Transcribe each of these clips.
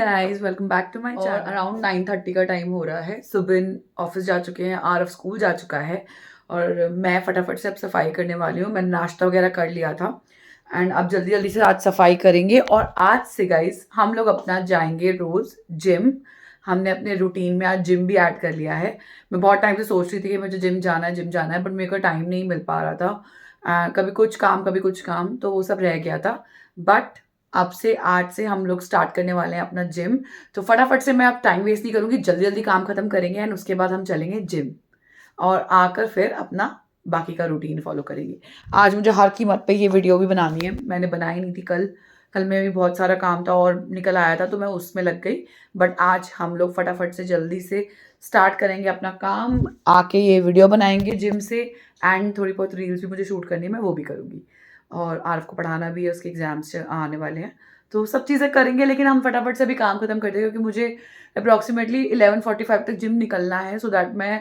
Guys, welcome back to my channel. Around 9:30 का time हो रहा है। सुबिन ऑफिस जा चुके हैं, आरफ स्कूल जा चुका है और मैं फटाफट से अब सफाई करने वाली हूँ। मैंने नाश्ता वगैरह कर लिया था एंड अब जल्दी जल्दी से आज सफाई करेंगे। और आज से गाइस हम लोग अपना जाएंगे रोज जिम। हमने अपने रूटीन में आज जिम भी ऐड कर लिया है। मैं बहुत टाइम से सोच रही थी कि मुझे जिम जाना है, बट मेरे को टाइम नहीं मिल पा रहा था। कभी कुछ काम, तो वो सब रह गया था। बट अब से आज से हम लोग स्टार्ट करने वाले हैं अपना जिम। तो फटाफट से मैं अब टाइम वेस्ट नहीं करूंगी, जल्दी जल्दी काम खत्म करेंगे एंड उसके बाद हम चलेंगे जिम और आकर फिर अपना बाकी का रूटीन फॉलो करेंगे। आज मुझे हर कीमत पे ये वीडियो भी बनानी है। मैंने बनाई नहीं थी कल में भी बहुत सारा काम था और निकल आया था तो मैं उसमें लग गई। बट आज हम लोग फटाफट से जल्दी से स्टार्ट करेंगे अपना काम, आके ये वीडियो बनाएंगे जिम से एंड थोड़ी बहुत रील्स भी मुझे शूट करनी है, मैं वो भी करूँगी। और आरफ को पढ़ाना भी है, उसके एग्जाम्स आने वाले हैं तो सब चीज़ें करेंगे। लेकिन हम फटाफट से भी काम खत्म करते हैं क्योंकि मुझे अप्रॉक्सीमेटली 11:45 तक जिम निकलना है, सो दैट मैं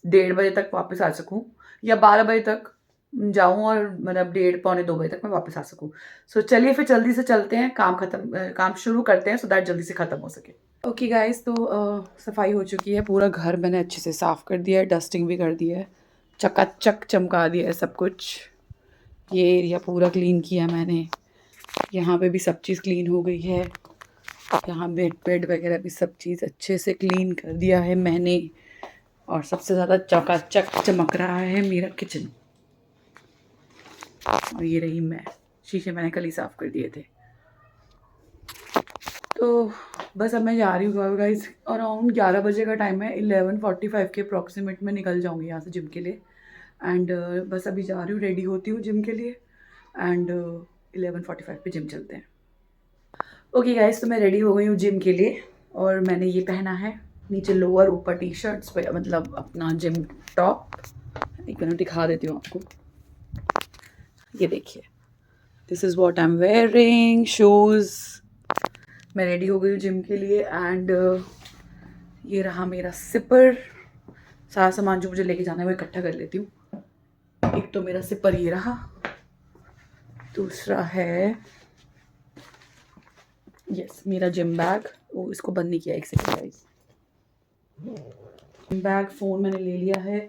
1:30 बजे तक वापस आ सकूं या 12 बजे तक जाऊं और मतलब 1:30 पौने 2 बजे तक मैं वापस आ सकूं। सो चलिए फिर जल्दी से चलते हैं, काम शुरू करते हैं सो दैट जल्दी से ख़त्म हो सके। ओके गाइस, तो सफाई हो चुकी है, पूरा घर मैंने अच्छे से साफ़ कर दिया है, डस्टिंग भी कर दिया है, चकाचक चमका दिया है सब कुछ। ये एरिया पूरा क्लीन किया मैंने, यहाँ पे भी सब चीज़ क्लीन हो गई है, यहाँ बेड वगैरह भी सब चीज़ अच्छे से क्लीन कर दिया है मैंने। और सबसे ज़्यादा चकाचक चमक रहा है मेरा किचन। और ये रही मैं, शीशे मैंने कल ही साफ़ कर दिए थे। तो बस अब मैं जा रही हूँ गाइस, अराउंड 11 बजे का टाइम है। 11:45 के अप्रॉक्सीमेट में निकल जाऊँगी यहाँ से जिम के लिए एंड बस अभी जा रही हूँ, रेडी होती हूँ जिम के लिए एंड 11:45 पे जिम चलते हैं। ओके गाइस, तो मैं रेडी हो गई हूँ जिम के लिए और मैंने ये पहना है, नीचे लोअर ऊपर टी शर्ट्स पे, मतलब अपना जिम टॉप। एक मिनट दिखा देती हूँ आपको, ये देखिए, this is what I am wearing, shoes. मैं रेडी हो गई हूँ जिम के लिए एंड ये रहा मेरा सिपर। सारा सामान जो मुझे लेके जाना है वो इकट्ठा कर लेती हूँ। एक तो मेरा सिपर ये रहा, दूसरा है यस मेरा जिम बैग। वो इसको बंद नहीं किया, एक सेकंड गाइस। बैग, फ़ोन मैंने ले लिया है,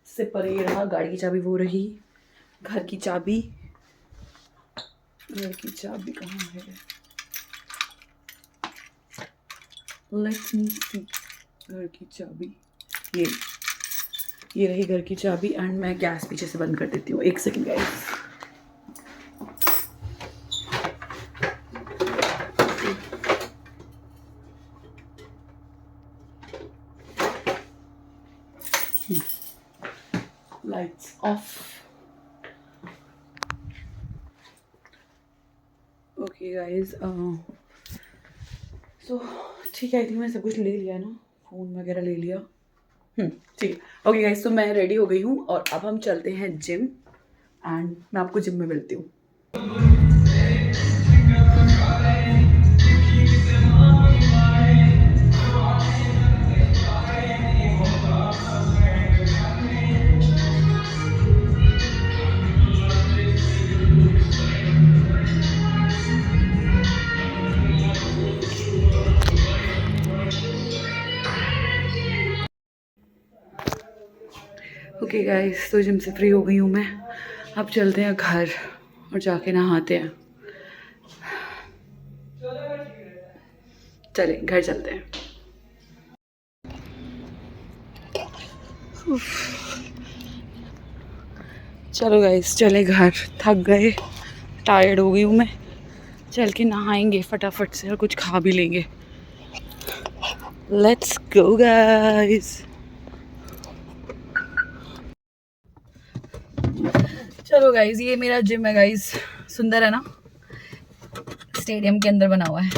सिपर ये रहा, गाड़ी की चाबी वो रही, घर की चाबी कहाँ है, लेट्स मी सी, घर की चाबी ये रही घर की चाबी एंड मैं गैस पीछे से बंद कर देती हूँ, एक second guys. Lights off. Okay guys, so ठीक है, आई थिंक मैंने सब कुछ ले लिया ना, फ़ोन वगैरह ले लिया। ठीक है। ओके गाइस, तो मैं रेडी हो गई हूँ और अब हम चलते हैं जिम एंड मैं आपको जिम में मिलती हूँ। ओके गाइस, तो जिम से फ्री हो गई हूँ मैं, अब चलते हैं घर और जाके नहाते हैं। चले घर चलते हैं। चलो गाइस, चले घर, थक गए, टायर्ड हो गई हूँ मैं। चल के नहाएंगे फटाफट से और कुछ खा भी लेंगे। Let's go guys. चलो गाइस, ये मेरा जिम है गाइस, सुंदर है ना, स्टेडियम के अंदर बना हुआ है।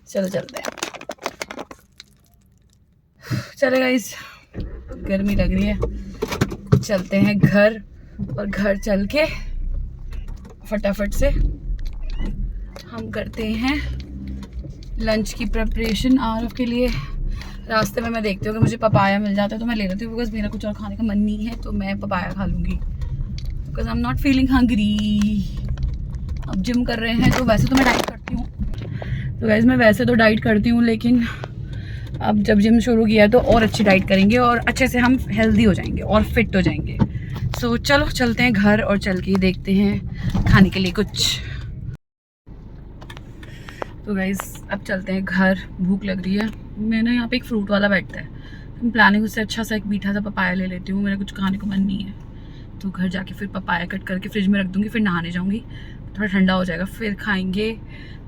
चलो चलते हैं। चलो गाइस, गर्मी लग रही है, चलते हैं घर और घर चल के फटाफट से हम करते हैं लंच की प्रिपरेशन आरफ के लिए। रास्ते में मैं देखती हूँ कि मुझे पपाया मिल जाता है तो मैं ले लेती हूँ, बिकॉज मेरा कुछ और खाने का मन नहीं है, तो मैं पपाया खा लूँगी because I am not feeling hungry. अब जिम कर रहे हैं तो वैसे तो मैं डाइट करती हूँ, तो गाइस मैं वैसे तो डाइट करती हूँ, लेकिन अब जब जिम शुरू किया है तो और अच्छी डाइट करेंगे और अच्छे से हम हेल्दी हो जाएंगे और फिट हो जाएंगे। सो चलो चलते हैं घर और चल के देखते हैं खाने के लिए कुछ। तो गाइस अब चलते हैं घर, भूख लग रही है। मैंने यहाँ पे एक फ्रूट वाला बैठता है, प्लानिंग उससे अच्छा सा एक मीठा सा पपाया ले लेती हूँ, मेरा कुछ खाने को मन नहीं है। तो घर जाके फिर पपाया कट करके फ्रिज में रख दूँगी, फिर नहाने जाऊँगी, थोड़ा ठंडा हो जाएगा फिर खाएंगे।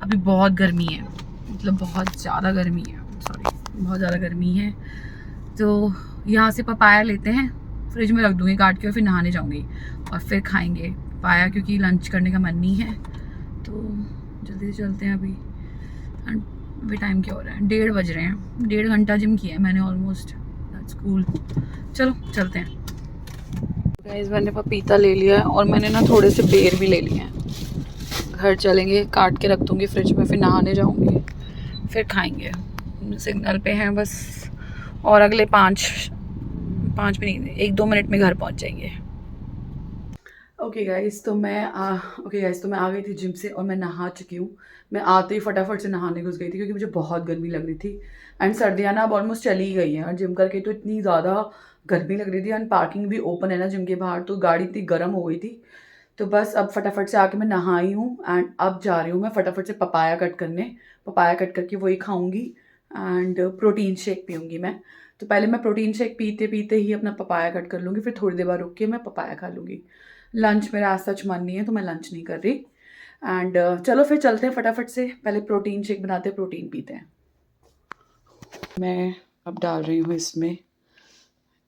अभी बहुत गर्मी है, मतलब बहुत ज़्यादा गर्मी है, सॉरी बहुत ज़्यादा गर्मी है। तो यहाँ से पपाया लेते हैं, फ्रिज में रख दूँगी काट के, और फिर नहाने जाऊँगी और फिर खाएंगे पपाया, क्योंकि लंच करने का मन नहीं है। तो जल्दी से चलते हैं अभी। अभी टाइम क्या हो रहा है, 1:30 बज रहे हैं। 1.5 घंटा जिम किया है मैंने ऑलमोस्ट, स्कूल। चलो चलते हैं। गाइस मैंने पपीता ले लिया है और मैंने ना थोड़े से बेर भी ले लिए हैं। घर चलेंगे, काट के रख दूँगी फ्रिज में, फिर नहाने जाऊँगी, फिर खाएंगे। सिग्नल पे हैं बस, और अगले 5 भी नहीं, 1-2 मिनट में घर पहुँच जाएंगे। ओके गाइस तो मैं आ गई थी जिम से और मैं नहा चुकी हूँ। मैं आते ही फटाफट से नहाने घुस गई थी, क्योंकि मुझे बहुत गर्मी लग रही थी। एंड सर्दियाँ ना अब ऑलमोस्ट चली ही गई हैं, और जिम करके तो इतनी ज़्यादा गर्मी लग रही थी। एंड पार्किंग भी ओपन है ना जिम के बाहर, तो गाड़ी इतनी गर्म हो गई थी। तो बस अब फटाफट से आके मैं नहाई हूँ, एंड अब जा रही हूँ मैं फटाफट से पपाया कट करने। पपाया कट करके वही खाऊंगी एंड प्रोटीन शेक पीऊँगी मैं। तो पहले मैं प्रोटीन शेक पीते पीते ही अपना पपाया कट कर लूँगी, फिर थोड़ी देर बाद रुक के मैं पपाया खा लूँगी। लंच मेरा आज सच मन नहीं है, तो मैं लंच नहीं कर रही। एंड चलो फिर चलते हैं फटाफट से, पहले प्रोटीन शेक बनाते हैं, प्रोटीन पीते हैं। मैं अब डाल रही हूँ इसमें,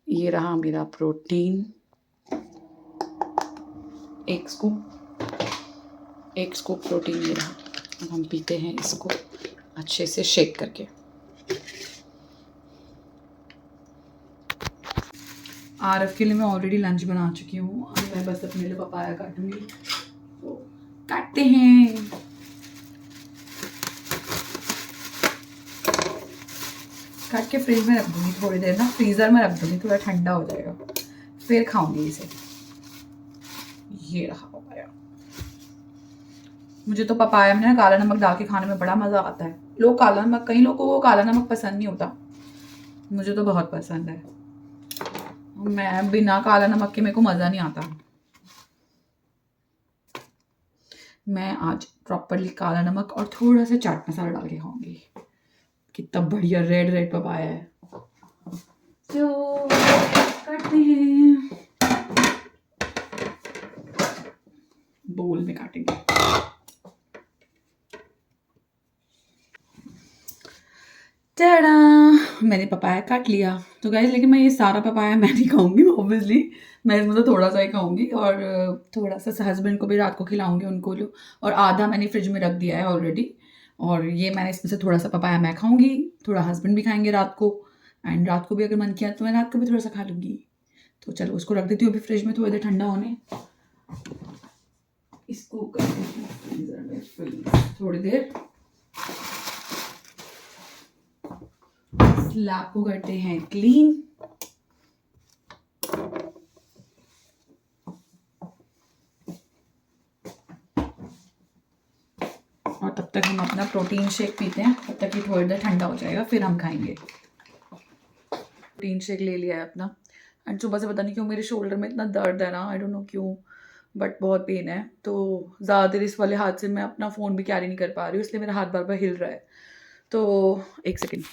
ये रहा मेरा प्रोटीन, 1 स्कूप प्रोटीन ये रहा। अब हम पीते हैं इसको अच्छे से शेक करके। आरव के लिए मैं ऑलरेडी लंच बना चुकी हूँ, अब मैं बस अपने लिए पपाया काटूंगी। तो काटते हैं। काट के फ्रिज में रख दूँगी थोड़ी देर ना, फ्रीज़र में रख दूँगी, थोड़ा ठंडा हो जाएगा, फिर खाऊंगी इसे। ये रहा पपाया। मुझे तो पपाया में ना काला नमक डाल के खाने में बड़ा मज़ा आता है। लोग काला नमक, कई लोगों को काला नमक पसंद नहीं होता, मुझे तो बहुत पसंद है। मैं बिना काला नमक के मेरे को मज़ा नहीं आता। मैं आज प्रॉपरली काला नमक और थोड़ा सा चाट मसाला डाल के खाऊंगी। कितना बढ़िया रेड रेड पपाया है। तो काटते हैं, बोल में काटेंगे। टाडा, मैंने पपाया काट लिया। तो गाइस लेकिन मैं ये सारा पपाया मैं नहीं खाऊंगी ऑब्वियसली, मैं इसमें तो थोड़ा सा ही खाऊंगी, और थोड़ा सा हस्बैंड को भी रात को खिलाऊंगी उनको लो, और आधा मैंने फ्रिज में रख दिया है ऑलरेडी। और ये मैंने इसमें से थोड़ा सा पपाया मैं खाऊंगी, थोड़ा हस्बैंड भी खाएंगे रात को, एंड रात को भी अगर मन किया तो मैं रात को भी थोड़ा सा खा लूँगी। तो चलो उसको रख देती हूँ अभी फ्रिज में थोड़ी देर ठंडा होने। इसको कर देती हूँ फ्रीजर में फ्रीज थोड़ी देर। स्लैब को करते हैं क्लीन। और तब तक हम अपना प्रोटीन शेक पीते हैं, तब तक ये थोड़ी देर ठंडा हो जाएगा, फिर हम खाएंगे। प्रोटीन शेक ले लिया है अपना, एंड सुबह से पता नहीं क्यों मेरे शोल्डर में इतना दर्द है ना, आई डोंट नो क्यों, बट बहुत पेन है। तो ज़्यादा देर इस वाले हाथ से मैं अपना फ़ोन भी कैरी नहीं कर पा रही हूँ, इसलिए मेरा हाथ बार बार हिल रहा है। तो 1 सेकेंड।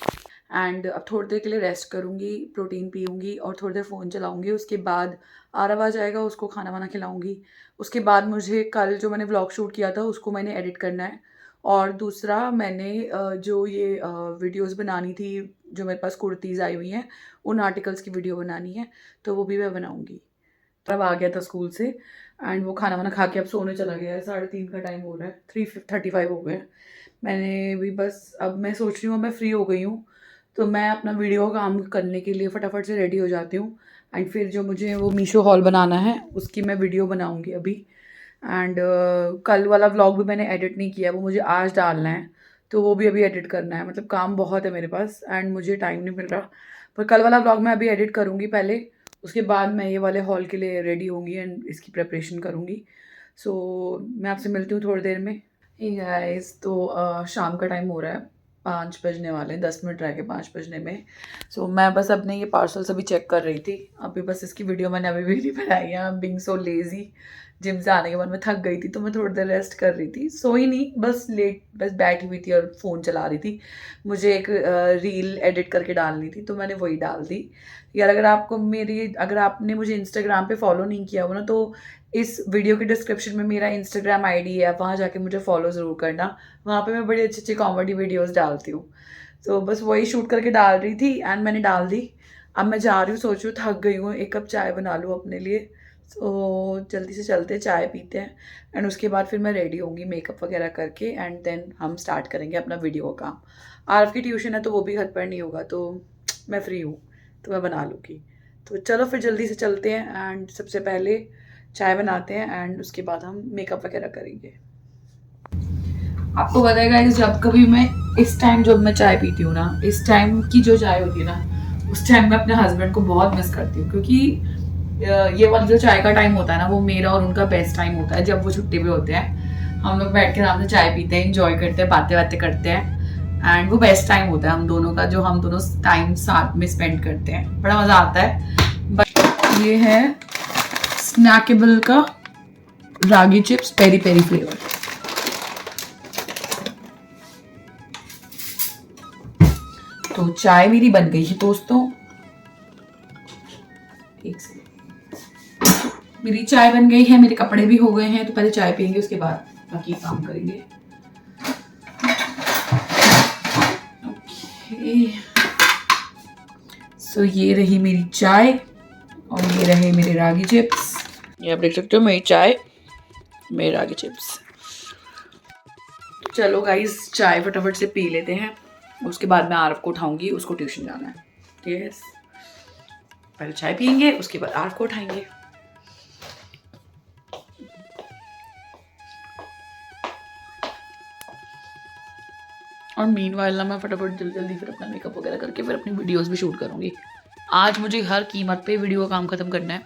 एंड अब थोड़ी देर के लिए रेस्ट करूँगी, प्रोटीन पीऊँगी और थोड़ी देर फ़ोन चलाऊँगी। उसके बाद आरव आ जाएगा, उसको खाना वाना खिलाऊँगी। उसके बाद मुझे कल जो मैंने व्लॉग शूट किया था उसको मैंने एडिट करना है, और दूसरा मैंने जो ये वीडियोस बनानी थी, जो मेरे पास कुर्तीज़ आई हुई हैं, उन आर्टिकल्स की वीडियो बनानी है, तो वो भी मैं बनाऊँगी। तब आ गया था स्कूल से, एंड वो खाना वाना खा के अब सोने चला गया है। 3:30 का टाइम हो रहा है, 3:35 हो गए। मैंने भी बस, अब मैं सोच रही हूँ मैं फ्री हो गई हूँ, तो मैं अपना वीडियो काम करने के लिए फटाफट से रेडी हो जाती हूँ। एंड फिर जो मुझे वो मीशो हॉल बनाना है उसकी मैं वीडियो बनाऊँगी अभी। एंड कल वाला व्लॉग भी मैंने एडिट नहीं किया, वो मुझे आज डालना है, तो वो भी अभी एडिट करना है। मतलब काम बहुत है मेरे पास एंड मुझे टाइम नहीं मिल रहा, पर कल वाला व्लॉग मैं अभी एडिट करूँगी पहले, उसके बाद मैं ये वाले हॉल के लिए रेडी होंगी एंड इसकी प्रिपरेशन करूँगी। सो मैं आपसे मिलती हूँ थोड़ी देर में। हे गाइस, तो शाम का टाइम हो रहा है, 5 बजने वाले हैं, 10 मिनट रह गए 5 बजने में। सो मैं बस अपने ये पार्सल्स अभी चेक कर रही थी। अभी बस इसकी वीडियो मैंने अभी भी नहीं बनाई है, बीइंग सो लेज़ी। जिम से आने के बाद मैं थक गई थी तो मैं थोड़ी देर रेस्ट कर रही थी, सोई नहीं, बस बैठी हुई थी और फ़ोन चला रही थी। मुझे एक रील एडिट करके डालनी थी तो मैंने वही डाल दी। यार अगर आपने मुझे इंस्टाग्राम पे फॉलो नहीं किया हो ना, तो इस वीडियो के डिस्क्रिप्शन में मेरा इंस्टाग्राम आईडी है, आप वहाँ जाके मुझे फॉलो ज़रूर करना। वहाँ पे मैं बड़ी अच्छी अच्छी कॉमेडी वीडियोस डालती हूँ। तो बस वही शूट करके डाल रही थी एंड मैंने डाल दी। अब मैं जा रही हूँ, सोच रही हूँ थक गई हूँ, एक कप चाय बना लूँ अपने लिए। तो जल्दी से चलते हैं, चाय पीते हैं एंड उसके बाद फिर मैं रेडी होंगी मेकअप वगैरह करके एंड देन हम स्टार्ट करेंगे अपना वीडियो का काम। आरव की ट्यूशन है तो वो भी घर पर नहीं होगा, तो मैं फ्री हूँ तो मैं बना लूँगी। तो चलो फिर जल्दी से चलते हैं एंड सबसे पहले चाय बनाते हैं एंड उसके बाद हम मेकअप वगैरह करेंगे। आपको बताएगा कि जब कभी मैं इस टाइम जब मैं चाय पीती हूँ ना, इस टाइम की जो चाय होती है ना, उस टाइम मैं अपने हस्बैंड को बहुत मिस करती हूँ, क्योंकि ये वाला जो चाय का टाइम होता है ना, वो मेरा और उनका बेस्ट टाइम होता है। जब वो छुट्टी पे होते हैं, हम लोग बैठ के आराम से चाय पीते हैं, इंजॉय करते हैं, बातें बातें करते हैं एंड वो बेस्ट टाइम होता है हम दोनों का, जो हम दोनों टाइम साथ में स्पेंड करते हैं, बड़ा मजा आता है। बट ये है स्नैकेबल का रागी चिप्स पेरी पेरी फ्लेवर। तो चाय मेरी बन गई है दोस्तों, एक सेकंड। मेरी चाय बन गई है, मेरे कपड़े भी हो गए हैं, तो पहले चाय पियेंगे उसके बाद बाकी काम करेंगे। ओके, सो ये रही मेरी चाय और ये रहे मेरे रागी चिप्स। ये आप देख सकते हो, मेरी चाय, मेरे रागी चिप्स। चलो गाइस, चाय फटाफट से पी लेते हैं, उसके बाद मैं आरव को उठाऊंगी, उसको ट्यूशन जाना है। यस, पहले चाय पियेंगे उसके बाद आरव को उठाएंगे। और मीनवाइल ना मैं फटाफट जल्दी फिर अपना मेकअप वगैरह करके फिर अपनी वीडियोस भी शूट करूँगी। आज मुझे हर कीमत पे वीडियो का काम ख़त्म करना है,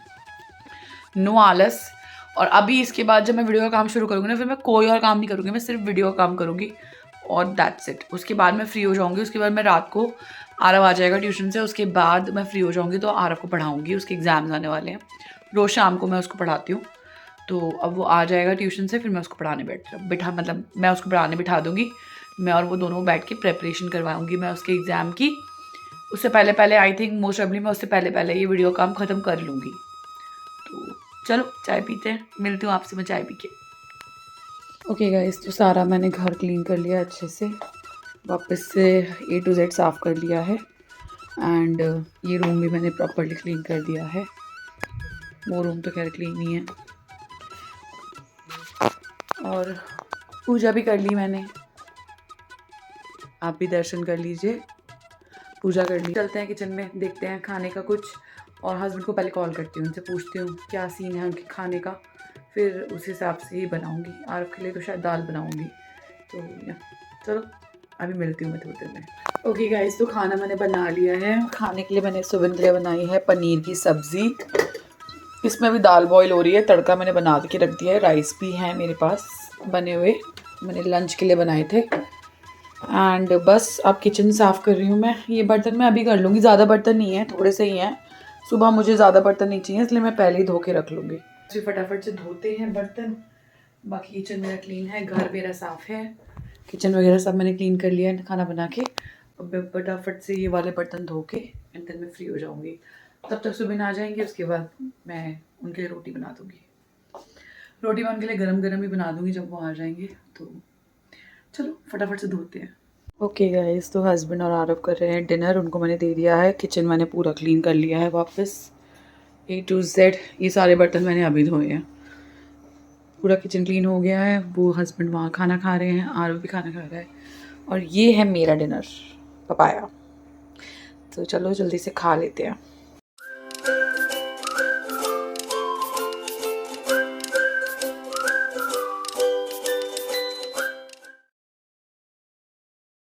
नो आलस। और अभी इसके बाद जब मैं वीडियो का काम शुरू करूँगी ना, फिर मैं कोई और काम नहीं करूँगी, मैं सिर्फ वीडियो का काम करूँगी और दैट्स इट। उसके बाद मैं फ्री हो जाऊँगी, उसके बाद मैं रात को, आरव आ जाएगा ट्यूशन से, उसके बाद मैं फ्री हो जाऊँगी तो आरव को पढ़ाऊँगी, उसके एग्ज़ाम्स आने वाले हैं। रोज़ शाम को मैं उसको पढ़ाती हूँ, तो अब वो आ जाएगा ट्यूशन से, फिर मैं उसको पढ़ाने मैं उसको पढ़ाने बिठा दूँगी। मैं और वो दोनों बैठ के प्रेपरेशन करवाऊँगी मैं उसके एग्ज़ाम की। उससे पहले आई थिंक मोस्ट प्रॉबेबली मैं उससे पहले ये वीडियो काम ख़त्म कर लूँगी। तो चलो चाय पीते हैं, मिलती हूँ आपसे मैं चाय पी के। ओके गाइस, तो सारा मैंने घर क्लीन कर लिया अच्छे से, वापस से A to Z साफ़ कर लिया है एंड ये रूम भी मैंने प्रॉपर्ली क्लीन कर दिया है। वो रूम तो खैर क्लीन ही है और पूजा भी कर ली मैंने, आप भी दर्शन कर लीजिए, पूजा कर ली। चलते हैं किचन में, देखते हैं खाने का कुछ, और हस्बैंड को पहले कॉल करती हूँ, उनसे पूछती हूँ क्या सीन है उनके खाने का, फिर उस हिसाब से ही बनाऊँगी। आरव के लिए तो शायद दाल बनाऊँगी। तो चलो अभी मिलती हूँ मैं थोड़ी देर में। ओके गाइस, तो खाना मैंने बना लिया है। खाने के लिए मैंने सुबह के लिए बनाई है पनीर की सब्ज़ी, इसमें अभी दाल बॉईल हो रही है, तड़का मैंने बना के रख दिया है, राइस भी हैं मेरे पास बने हुए, मैंने लंच के लिए बनाए थे। एंड बस अब किचन साफ़ कर रही हूँ मैं। ये बर्तन मैं अभी कर लूँगी, ज़्यादा बर्तन नहीं है, थोड़े से ही हैं। सुबह मुझे ज़्यादा बर्तन नहीं चाहिए, इसलिए मैं पहले ही धो के रख लूँगी। फिर फटाफट से धोते हैं बर्तन। बाकी किचन मेरा क्लीन है, घर मेरा साफ़ है, किचन वगैरह सब मैंने क्लीन कर लिया है खाना बना के। अब फटाफट से ये वाले बर्तन धो के एंड देन मैं फ्री हो जाऊँगी। तब तक सुबह आ जाएंगे, उसके बाद मैं उनके लिए रोटी बना दूँगी। रोटी मैं उनके लिए गरम गरम ही बना दूँगी जब वो आ जाएंगे। तो चलो फटाफट से धोते हैं। ओके गाइस, तो हस्बैंड और आरव कर रहे हैं डिनर, उनको मैंने दे दिया है। किचन मैंने पूरा क्लीन कर लिया है वापस A to Z। ये सारे बर्तन मैंने अभी धोए हैं, पूरा किचन क्लीन हो गया है। वो हस्बैंड वहाँ खाना खा रहे हैं, आरव भी खाना खा रहा है, और ये है मेरा डिनर, पपाया। तो चलो जल्दी से खा लेते हैं।